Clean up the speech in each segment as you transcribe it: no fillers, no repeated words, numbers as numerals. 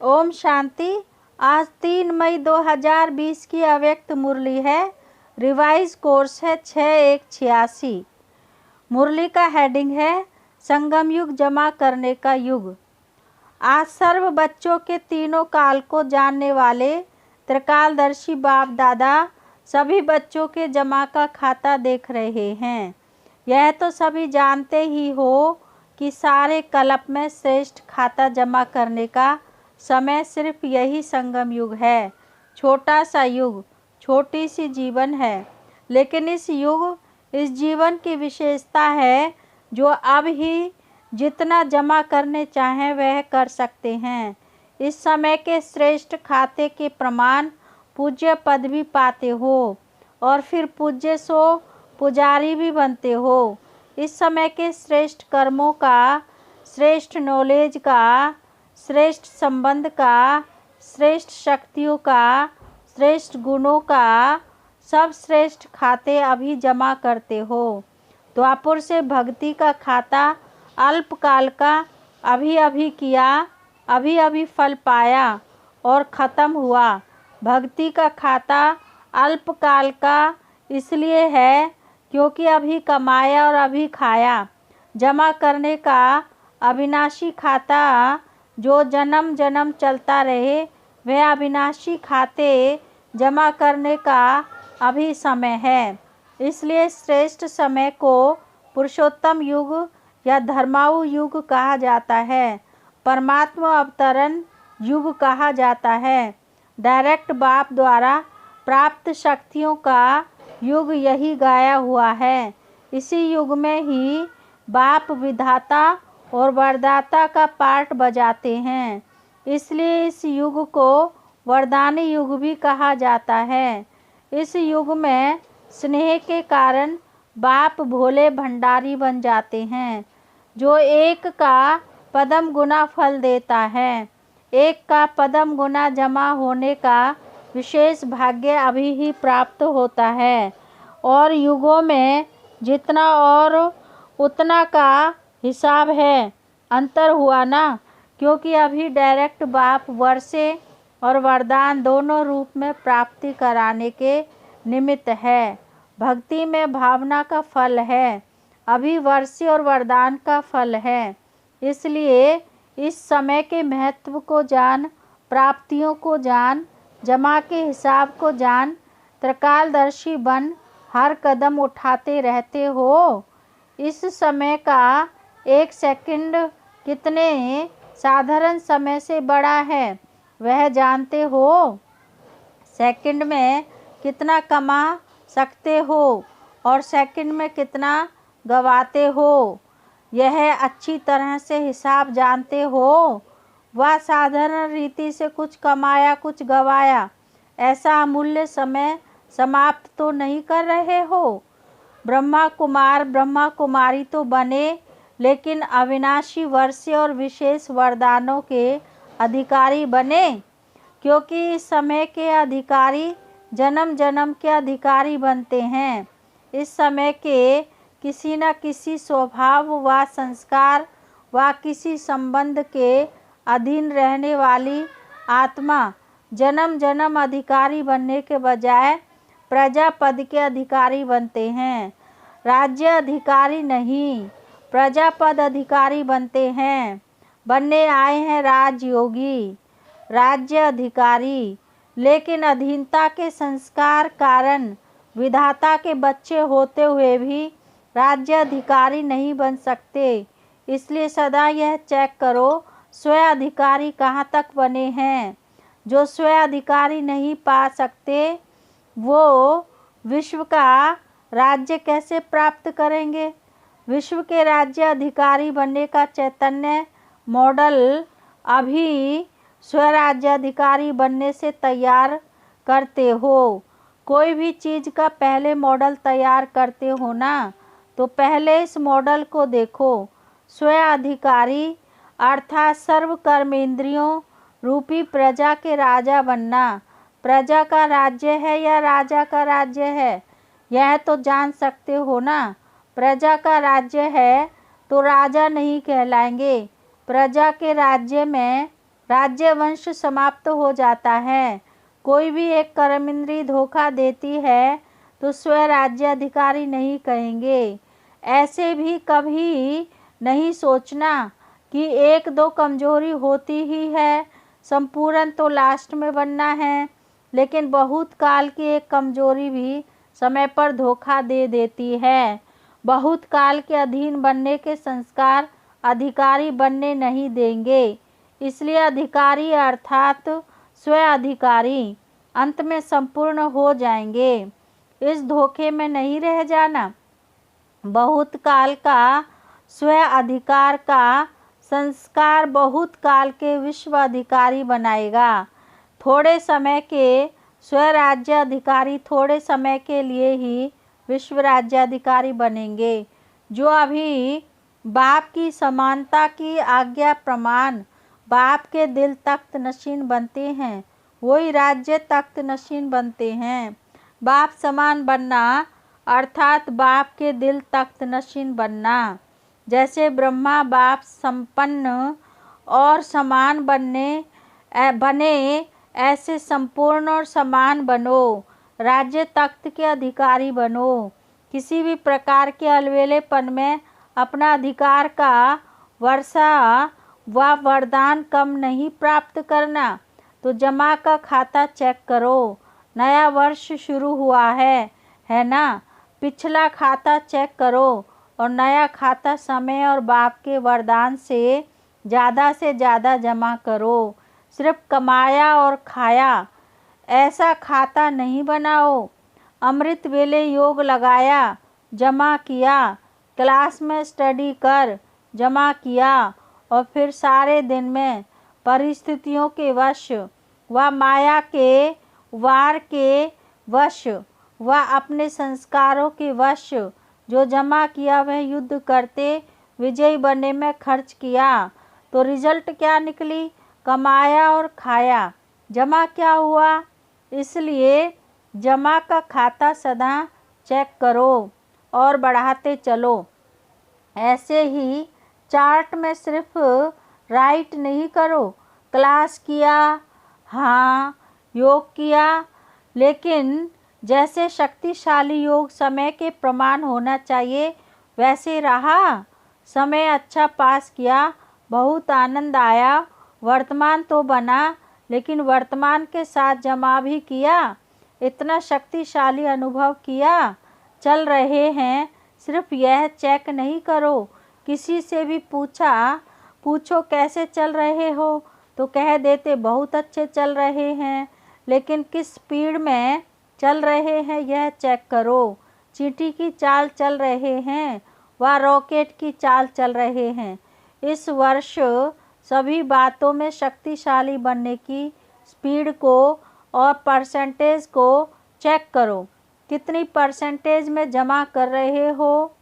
ओम शांति। आज 3 मई 2020 की अव्यक्त मुरली है। रिवाइज कोर्स है 6186। मुरली का हेडिंग है संगम युग जमा करने का युग। आज सर्व बच्चों के तीनों काल को जानने वाले त्रिकालदर्शी बाप दादा सभी बच्चों के जमा का खाता देख रहे हैं। यह तो सभी जानते ही हो कि सारे कल्प में श्रेष्ठ खाता जमा करने का समय सिर्फ यही संगम युग है। छोटा सा युग, छोटी सी जीवन है, लेकिन इस जीवन की विशेषता है जो अब ही जितना जमा करने चाहें वह कर सकते हैं। इस समय के श्रेष्ठ खाते के प्रमाण पूज्य पद भी पाते हो और फिर पूज्य सो पुजारी भी बनते हो। इस समय के श्रेष्ठ कर्मों का, श्रेष्ठ नॉलेज का, श्रेष्ठ संबंध का, श्रेष्ठ शक्तियों का, श्रेष्ठ गुणों का सब श्रेष्ठ खाते अभी जमा करते हो। द्वापर से भक्ति का खाता अल्पकाल का अभी अभी किया, अभी अभी फल पाया और ख़त्म हुआ। भक्ति का खाता अल्पकाल का इसलिए है क्योंकि अभी कमाया और अभी खाया। जमा करने का अविनाशी खाता जो जन्म जन्म चलता रहे, वह अविनाशी खाते जमा करने का अभी समय है। इसलिए श्रेष्ठ समय को पुरुषोत्तम युग या धर्माऊ युग कहा जाता है। परमात्मा अवतरण युग कहा जाता है। डायरेक्ट बाप द्वारा प्राप्त शक्तियों का युग यही गाया हुआ है। इसी युग में ही बाप विधाता और वरदाता का पार्ट बजाते हैं। इसलिए इस युग को वरदानी युग भी कहा जाता है। इस युग में स्नेह के कारण बाप भोले भंडारी बन जाते हैं, जो एक का पदम गुना फल देता है। एक का पदम गुना जमा होने का विशेष भाग्य अभी ही प्राप्त होता है और युगों में जितना और उतना का हिसाब है। अंतर हुआ ना, क्योंकि अभी डायरेक्ट बाप वर्षे और वरदान दोनों रूप में प्राप्ति कराने के निमित्त है। भक्ति में भावना का फल है, अभी वर्षे और वरदान का फल है। इसलिए इस समय के महत्व को जान, प्राप्तियों को जान, जमा के हिसाब को जान, त्रिकालदर्शी बन हर कदम उठाते रहते हो। इस समय का एक सेकंड कितने साधारण समय से बड़ा है वह जानते हो। सेकंड में कितना कमा सकते हो और सेकंड में कितना गवाते हो, यह अच्छी तरह से हिसाब जानते हो। वह साधारण रीति से कुछ कमाया कुछ गवाया, ऐसा अमूल्य समय समाप्त तो नहीं कर रहे हो। ब्रह्मा कुमार ब्रह्मा कुमारी तो बने, लेकिन अविनाशी वर्षे और विशेष वरदानों के अधिकारी बने, क्योंकि इस समय के अधिकारी जन्म जन्म के अधिकारी बनते हैं। इस समय के किसी न किसी स्वभाव व संस्कार व किसी संबंध के अधीन रहने वाली आत्मा जन्म जन्म अधिकारी बनने के बजाय प्रजा पद के अधिकारी बनते हैं। राज्य अधिकारी नहीं, प्रजा पद अधिकारी बनते हैं। बनने आए हैं राजयोगी, राज्य अधिकारी, लेकिन अधीनता के संस्कार कारण विधाता के बच्चे होते हुए भी राज्य अधिकारी नहीं बन सकते। इसलिए सदा यह चेक करो स्वयं अधिकारी कहाँ तक बने हैं। जो स्वयं अधिकारी नहीं पा सकते वो विश्व का राज्य कैसे प्राप्त करेंगे। विश्व के राज्य अधिकारी बनने का चैतन्य मॉडल अभी स्वराज्य अधिकारी बनने से तैयार करते हो। कोई भी चीज़ का पहले मॉडल तैयार करते हो ना, तो पहले इस मॉडल को देखो। स्वयं अधिकारी अर्थात सर्व कर्मेंद्रियों रूपी प्रजा के राजा बनना। प्रजा का राज्य है या राजा का राज्य है, यह तो जान सकते हो ना। प्रजा का राज्य है तो राजा नहीं कहलाएंगे। प्रजा के राज्य में राज्य वंश समाप्त हो जाता है। कोई भी एक कर्मेंद्रीय धोखा देती है तो स्वयं राज्याधिकारी नहीं कहेंगे। ऐसे भी कभी नहीं सोचना कि एक दो कमजोरी होती ही है, संपूर्ण तो लास्ट में बनना है। लेकिन बहुत काल की एक कमजोरी भी समय पर धोखा दे देती है। बहुत काल के अधीन बनने के संस्कार अधिकारी बनने नहीं देंगे। इसलिए अधिकारी अर्थात स्वयं अधिकारी अंत में संपूर्ण हो जाएंगे। इस धोखे में नहीं रह जाना। बहुत काल का स्वयं अधिकार का संस्कार बहुत काल के विश्व अधिकारी बनाएगा। थोड़े समय के स्वयं राज्याधिकारी थोड़े समय के लिए ही विश्व राज्याधिकारी बनेंगे। जो अभी बाप की समानता की आज्ञा प्रमाण बाप के दिल तख्त नशीन बनते हैं, वही राज्य तख्त नशीन बनते हैं। बाप समान बनना अर्थात बाप के दिल तख्त नशीन बनना। जैसे ब्रह्मा बाप संपन्न और समान बने ऐसे संपूर्ण और समान बनो। राज्य तख्त के अधिकारी बनो। किसी भी प्रकार के अलवेलेपन में अपना अधिकार का वर्षा व वरदान कम नहीं प्राप्त करना। तो जमा का खाता चेक करो। नया वर्ष शुरू हुआ है ना। पिछला खाता चेक करो और नया खाता समय और बाप के वरदान से ज़्यादा जमा करो। सिर्फ कमाया और खाया ऐसा खाता नहीं बनाओ। अमृत वेले योग लगाया, जमा किया, क्लास में स्टडी कर, जमा किया और फिर सारे दिन में परिस्थितियों के वश व माया के वार के वश व अपने संस्कारों के वश जो जमा किया वह युद्ध करते विजयी बनने में खर्च किया तो रिजल्ट क्या निकली? कमाया और खाया, जमा क्या हुआ? इसलिए जमा का खाता सदा चेक करो और बढ़ाते चलो। ऐसे ही चार्ट में सिर्फ राइट नहीं करो। क्लास किया, हाँ योग किया, लेकिन जैसे शक्तिशाली योग समय के प्रमाण होना चाहिए वैसे रहा। समय अच्छा पास किया, बहुत आनंद आया, वर्तमान तो बना लेकिन वर्तमान के साथ जमा भी किया, इतना शक्तिशाली अनुभव किया। चल रहे हैं, सिर्फ यह चेक नहीं करो। किसी से भी पूछो कैसे चल रहे हो तो कह देते बहुत अच्छे चल रहे हैं, लेकिन किस स्पीड में चल रहे हैं यह चेक करो। चींटी की चाल चल रहे हैं व रॉकेट की चाल चल रहे हैं। इस वर्ष सभी बातों में शक्तिशाली बनने की स्पीड को और परसेंटेज को चेक करो। कितनी परसेंटेज में जमा कर रहे हो?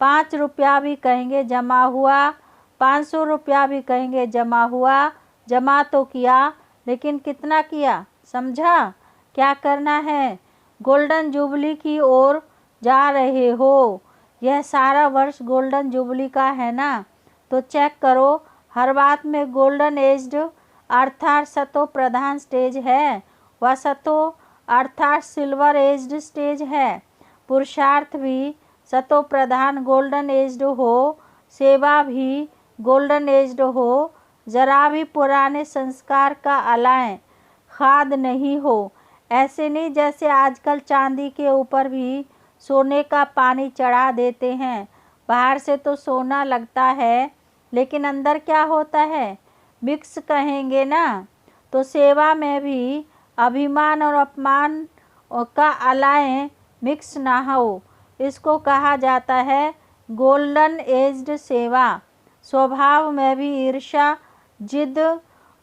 5 रुपया भी कहेंगे जमा हुआ, 500 रुपया भी कहेंगे जमा हुआ। जमा तो किया, लेकिन कितना किया? समझा? क्या करना है? गोल्डन जुबली की ओर जा रहे हो। यह सारा वर्ष गोल्डन जुबली का है ना, तो चेक करो। हर बात में गोल्डन एज्ड अर्थात सतो प्रधान स्टेज है व सतो अर्थात सिल्वर एज्ड स्टेज है। पुरुषार्थ भी सतो प्रधान गोल्डन एज्ड हो, सेवा भी गोल्डन एज्ड हो। जरा भी पुराने संस्कार का अलाय खाद नहीं हो। ऐसे नहीं जैसे आजकल चांदी के ऊपर भी सोने का पानी चढ़ा देते हैं। बाहर से तो सोना लगता है, लेकिन अंदर क्या होता है? मिक्स कहेंगे ना। तो सेवा में भी अभिमान और अपमान का अलाय मिक्स ना हो। इसको कहा जाता है गोल्डन एज्ड सेवा। स्वभाव में भी ईर्ष्या, जिद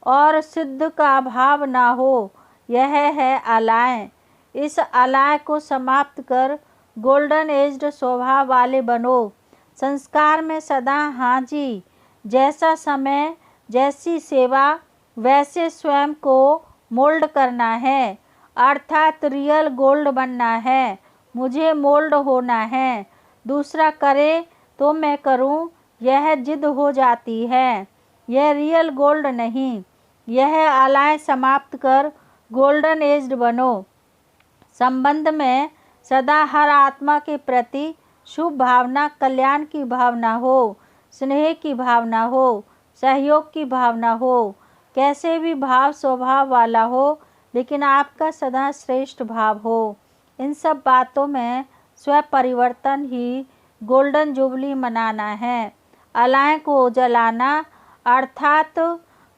और सिद्ध का भाव ना हो, यह है अलाय। इस अलाय को समाप्त कर गोल्डन एज्ड स्वभाव वाले बनो। संस्कार में सदा हाँ जी, जैसा समय जैसी सेवा वैसे स्वयं को मोल्ड करना है, अर्थात रियल गोल्ड बनना है। मुझे मोल्ड होना है, दूसरा करे तो मैं करूं, यह जिद हो जाती है। यह रियल गोल्ड नहीं। यह आलाएं समाप्त कर गोल्डन एज्ड बनो। संबंध में सदा हर आत्मा के प्रति शुभ भावना, कल्याण की भावना हो, स्नेह की भावना हो, सहयोग की भावना हो। कैसे भी भाव स्वभाव वाला हो, लेकिन आपका सदा श्रेष्ठ भाव हो। इन सब बातों में स्व परिवर्तन ही गोल्डन जुबली मनाना है। अलाएं को जलाना अर्थात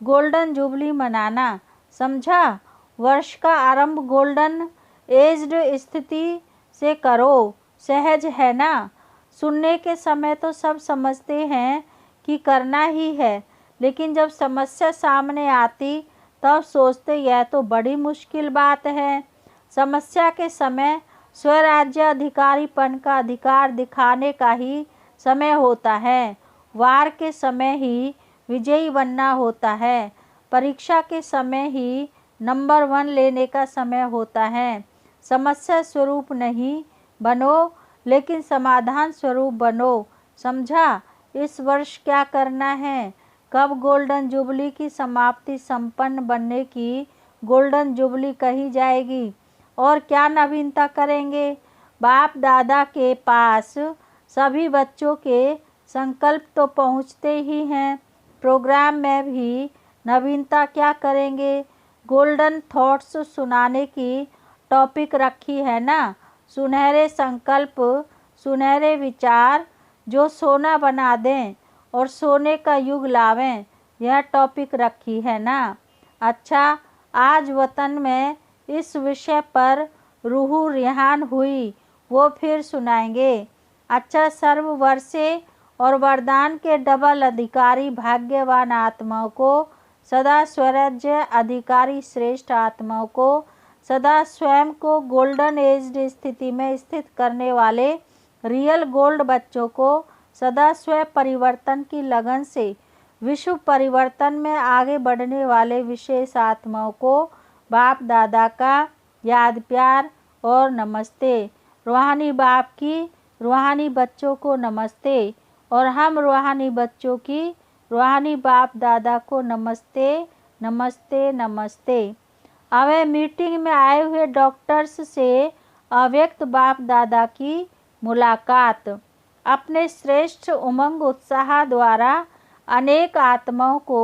गोल्डन जुबली मनाना, समझा। वर्ष का आरंभ गोल्डन एज्ड स्थिति से करो, सहज है ना। सुनने के समय तो सब समझते हैं कि करना ही है, लेकिन जब समस्या सामने आती तब सोचते यह तो बड़ी मुश्किल बात है। समस्या के समय स्वराज्य अधिकारीपन का अधिकार दिखाने का ही समय होता है। वार के समय ही विजयी बनना होता है। परीक्षा के समय ही नंबर 1 लेने का समय होता है। समस्या स्वरूप नहीं बनो, लेकिन समाधान स्वरूप बनो, समझा। इस वर्ष क्या करना है, कब गोल्डन जुबली की समाप्ति संपन्न बनने की गोल्डन जुबली कही जाएगी, और क्या नवीनता करेंगे। बाप दादा के पास सभी बच्चों के संकल्प तो पहुँचते ही हैं। प्रोग्राम में भी नवीनता क्या करेंगे। गोल्डन थॉट्स सुनाने की टॉपिक रखी है ना। सुनहरे संकल्प, सुनहरे विचार जो सोना बना दें और सोने का युग लावें, यह टॉपिक रखी है ना। अच्छा, आज वतन में इस विषय पर रूह रिहान हुई, वो फिर सुनाएंगे। अच्छा, सर्ववर्षे और वरदान के डबल अधिकारी भाग्यवान आत्माओं को, सदा स्वराज्य अधिकारी श्रेष्ठ आत्माओं को, सदा स्वयं को गोल्डन एज्ड स्थिति में स्थित करने वाले रियल गोल्ड बच्चों को, सदा स्व परिवर्तन की लगन से विश्व परिवर्तन में आगे बढ़ने वाले विशेष आत्माओं को बाप दादा का याद, प्यार और नमस्ते। रूहानी बाप की रूहानी बच्चों को नमस्ते, और हम रूहानी बच्चों की रूहानी बाप दादा को नमस्ते नमस्ते नमस्ते। अब मीटिंग में आए हुए डॉक्टर्स से अव्यक्त बाप दादा की मुलाकात। अपने श्रेष्ठ उमंग उत्साह द्वारा अनेक आत्माओं को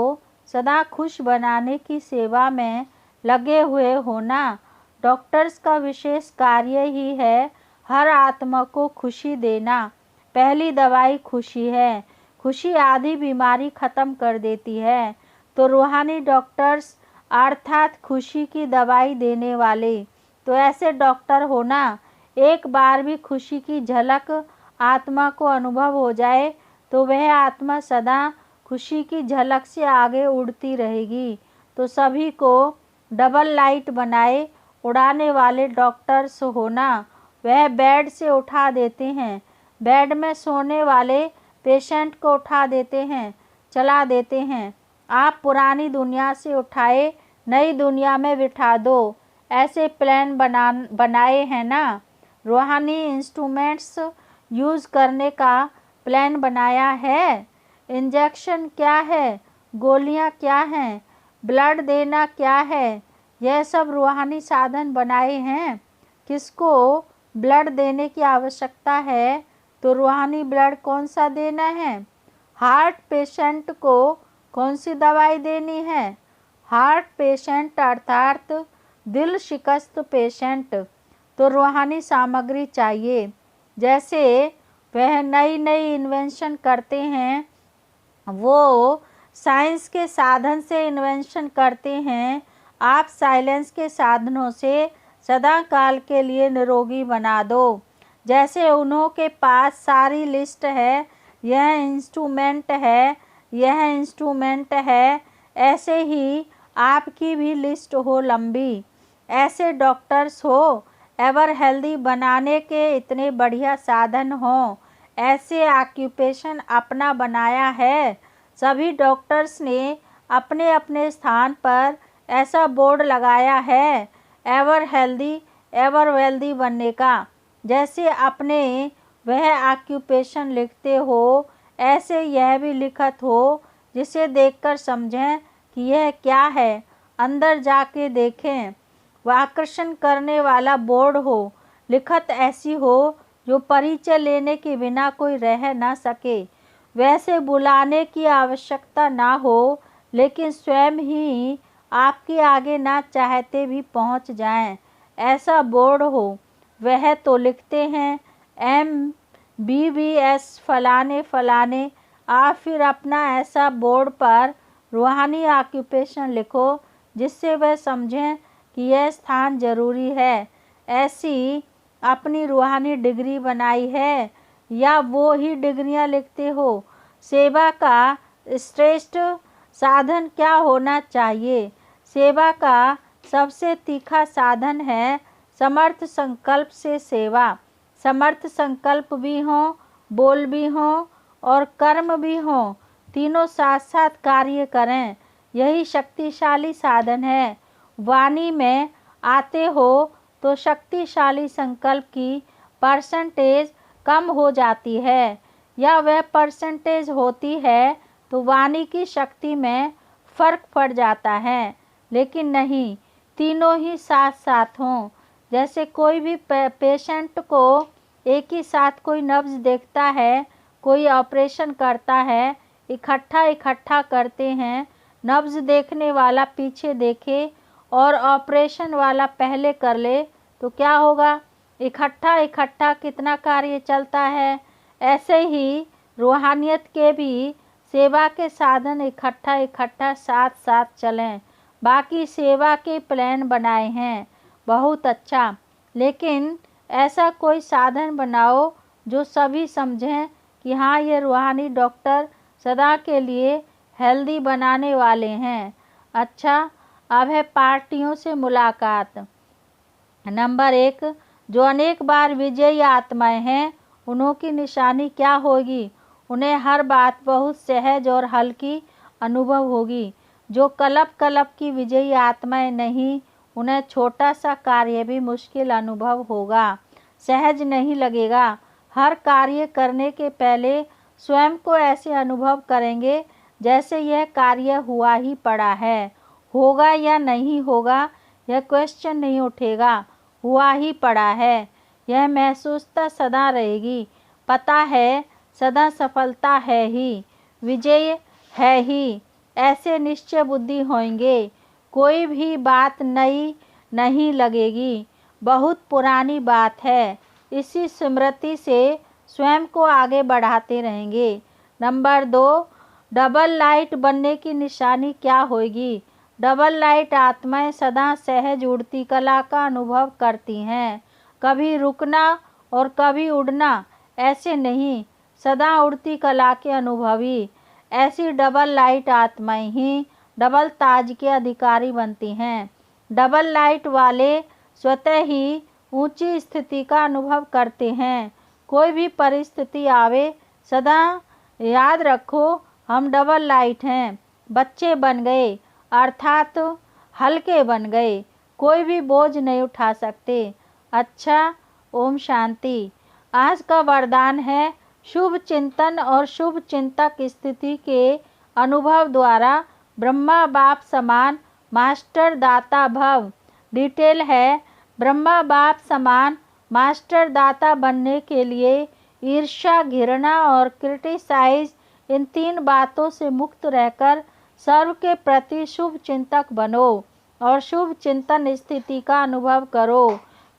सदा खुश बनाने की सेवा में लगे हुए होना डॉक्टर्स का विशेष कार्य ही है। हर आत्मा को खुशी देना। पहली दवाई खुशी है। खुशी आधी बीमारी खत्म कर देती है। तो रूहानी डॉक्टर्स अर्थात खुशी की दवाई देने वाले, तो ऐसे डॉक्टर होना। एक बार भी खुशी की झलक आत्मा को अनुभव हो जाए तो वह आत्मा सदा खुशी की झलक से आगे उड़ती रहेगी। तो सभी को डबल लाइट बनाए उड़ाने वाले डॉक्टर्स होना। वह बेड से उठा देते हैं, बेड में सोने वाले पेशेंट को उठा देते हैं, चला देते हैं। आप पुरानी दुनिया से उठाए नई दुनिया में बिठा दो, ऐसे प्लान बनाए हैं ना। रूहानी इंस्ट्रूमेंट्स यूज़ करने का प्लान बनाया है। इंजेक्शन क्या है, गोलियां क्या हैं, ब्लड देना क्या है, यह सब रूहानी साधन बनाए हैं। किसको ब्लड देने की आवश्यकता है, तो रूहानी ब्लड कौन सा देना है। हार्ट पेशेंट को कौन सी दवाई देनी है। हार्ट पेशेंट अर्थात दिल शिकस्त पेशेंट, तो रूहानी सामग्री चाहिए। जैसे वह नई नई इन्वेंशन करते हैं, वो साइंस के साधन से इन्वेंशन करते हैं। आप साइलेंस के साधनों से सदा काल के लिए निरोगी बना दो। जैसे उन्हों के पास सारी लिस्ट है, यह इंस्ट्रूमेंट है, यह इंस्ट्रूमेंट है, ऐसे ही आपकी भी लिस्ट हो लंबी। ऐसे डॉक्टर्स हो, एवर हेल्दी बनाने के इतने बढ़िया साधन हों, ऐसे ऑक्यूपेशन अपना बनाया है। सभी डॉक्टर्स ने अपने अपने स्थान पर ऐसा बोर्ड लगाया है, एवर हेल्दी एवर वेल्दी बनने का। जैसे अपने वह ऑक्यूपेशन लिखते हो, ऐसे यह भी लिखत हो, जिसे देखकर समझें कि यह क्या है, अंदर जाके देखें। वह आकर्षण करने वाला बोर्ड हो, लिखत ऐसी हो जो परिचय लेने के बिना कोई रह ना सके, वैसे बुलाने की आवश्यकता ना हो, लेकिन स्वयं ही आपके आगे ना चाहते भी पहुंच जाएं, ऐसा बोर्ड हो। वह तो लिखते हैं MBBS फलाने फलाने। आप फिर अपना ऐसा बोर्ड पर रूहानी ऑक्यूपेशन लिखो जिससे वह समझें कि यह स्थान जरूरी है। ऐसी अपनी रूहानी डिग्री बनाई है या वो ही डिग्रियां लिखते हो? सेवा का श्रेष्ठ साधन क्या होना चाहिए? सेवा का सबसे तीखा साधन है समर्थ संकल्प से सेवा। समर्थ संकल्प भी हो, बोल भी हो और कर्म भी हो, तीनों साथ साथ कार्य करें, यही शक्तिशाली साधन है। वाणी में आते हो तो शक्तिशाली संकल्प की परसेंटेज कम हो जाती है, या वह परसेंटेज होती है तो वाणी की शक्ति में फर्क पड़ जाता है। लेकिन नहीं, तीनों ही साथ साथ हों। जैसे कोई भी पेशेंट को एक ही साथ कोई नब्ज देखता है, कोई ऑपरेशन करता है, इकट्ठा करते हैं। नब्ज देखने वाला पीछे देखे और ऑपरेशन वाला पहले कर ले तो क्या होगा? इकट्ठा कितना कार्य चलता है। ऐसे ही रूहानियत के भी सेवा के साधन इकट्ठा साथ साथ चलें। बाकी सेवा के प्लान बनाए हैं, बहुत अच्छा, लेकिन ऐसा कोई साधन बनाओ जो सभी समझें कि हाँ, ये रूहानी डॉक्टर सदा के लिए हेल्दी बनाने वाले हैं। अच्छा, अब है पार्टियों से मुलाकात। नंबर 1, जो अनेक बार विजयी आत्माएं हैं, उनकी निशानी क्या होगी? उन्हें हर बात बहुत सहज और हल्की अनुभव होगी। जो कलप की विजयी आत्माएं नहीं, उन्हें छोटा सा कार्य भी मुश्किल अनुभव होगा, सहज नहीं लगेगा। हर कार्य करने के पहले स्वयं को ऐसे अनुभव करेंगे जैसे यह कार्य हुआ ही पड़ा है। होगा या नहीं होगा यह क्वेश्चन नहीं उठेगा, हुआ ही पड़ा है, यह महसूसता सदा रहेगी। पता है सदा सफलता है ही, विजय है ही, ऐसे निश्चय बुद्धि होंगे। कोई भी बात नई नहीं लगेगी, बहुत पुरानी बात है। इसी स्मृति से स्वयं को आगे बढ़ाते रहेंगे। नंबर 2, डबल लाइट बनने की निशानी क्या होगी? डबल लाइट आत्माएं सदा सहज उड़ती कला का अनुभव करती हैं, कभी रुकना और कभी उड़ना, ऐसे नहीं, सदा उड़ती कला के अनुभवी। ऐसी डबल लाइट आत्माएं ही डबल ताज के अधिकारी बनती हैं। डबल लाइट वाले स्वतः ही ऊंची स्थिति का अनुभव करते हैं। कोई भी परिस्थिति आवे, सदा याद रखो हम डबल लाइट हैं। बच्चे बन गए अर्थात हल्के बन गए, कोई भी बोझ नहीं उठा सकते। अच्छा, ओम शांति। आज का वरदान है शुभ चिंतन और शुभ चिंतक स्थिति के अनुभव द्वारा ब्रह्मा बाप समान मास्टर दाता भव। डिटेल है, ब्रह्मा बाप समान मास्टर दाता बनने के लिए ईर्ष्या, घृणा और क्रिटिसाइज, इन 3 बातों से मुक्त रहकर सर्व के प्रति शुभ चिंतक बनो और शुभ चिंतन स्थिति का अनुभव करो।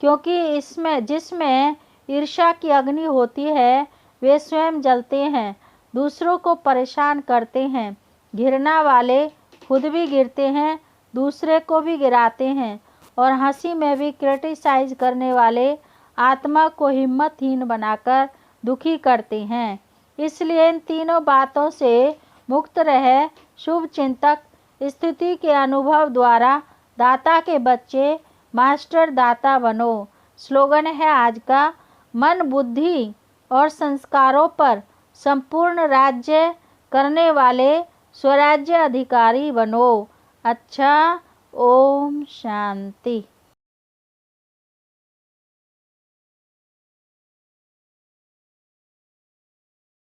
क्योंकि इसमें जिसमें ईर्ष्या की अग्नि होती है वे स्वयं जलते हैं, दूसरों को परेशान करते हैं। घृणा वाले खुद भी गिरते हैं, दूसरे को भी गिराते हैं। और हंसी में भी क्रिटिसाइज करने वाले आत्मा को हिम्मतहीन बनाकर दुखी करते हैं। इसलिए इन तीनों बातों से मुक्त रहे शुभ चिंतक स्थिति के अनुभव द्वारा दाता के बच्चे मास्टर दाता बनो। स्लोगन है आज का, मन बुद्धि और संस्कारों पर संपूर्ण राज्य करने वाले स्वराज्य अधिकारी बनो। अच्छा, ओम शांति।